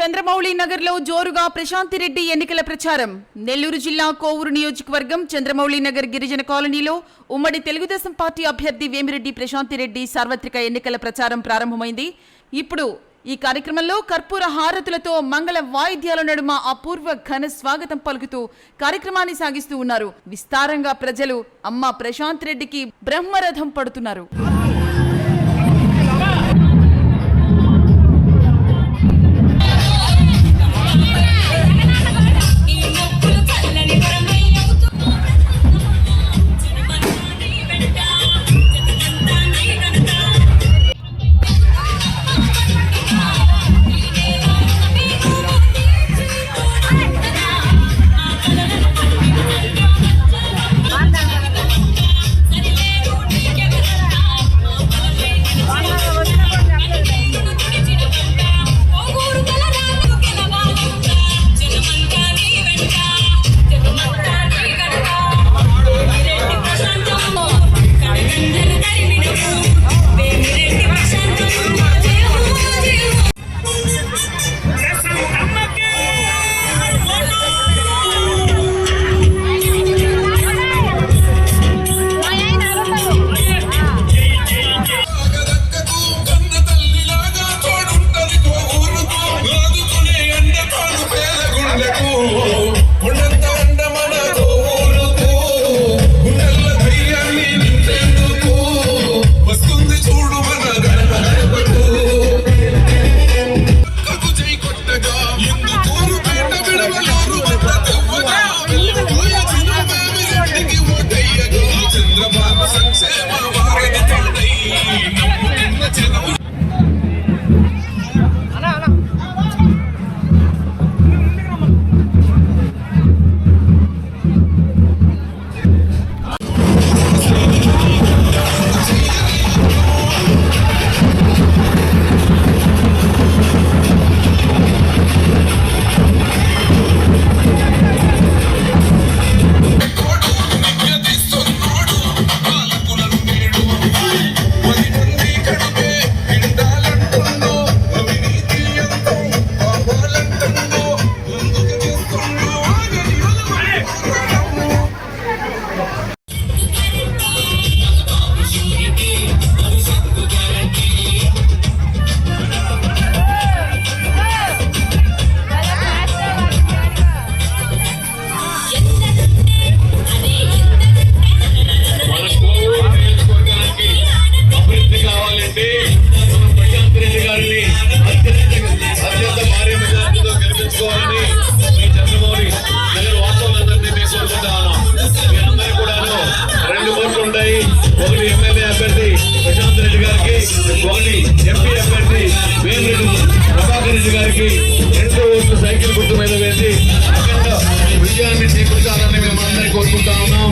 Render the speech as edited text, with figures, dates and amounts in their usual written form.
చంద్రమౌళి నగర్ లో జోరుగా ప్రశాంతి రెడ్డి ఎన్నికల ప్రచారం. నెల్లూరు జిల్లా కోవూరు నియోజకవర్గం చంద్రమౌళి నగర్ గిరిజన కాలనీలో ఉమ్మడి తెలుగుదేశం పార్టీ అభ్యర్థి వేమిరెడ్డి ప్రశాంతి రెడ్డి సార్వత్రిక ఎన్నికల ప్రచారం ప్రారంభమైంది. ఇప్పుడు ఈ కార్యక్రమంలో కర్పూర హారతులతో మంగళ వాయిద్యాల నడుమ అపూర్వ ఘన స్వాగతం పలుకుతూ కార్యక్రమాన్ని సాగిస్తూ ఉన్నారు. విస్తారంగా ప్రజలు అమ్మ ప్రశాంతి రెడ్డికి బ్రహ్మరథం పడుతున్నారు. ఒకటి ఎమ్మెల్యే అభ్యర్థి ప్రశాంత్ రెడ్డి గారికి, ఒకటి ఎంపీ అభ్యర్థి వేమిరెడ్డి ప్రభాకర్ రెడ్డి గారికి 2 ఓట్లు సైకిల్ గుర్తు మీద వేసి అఖండ విజయాన్ని చేకూర్చాలని మేము అందరినీ కోరుకుంటా ఉన్నాం.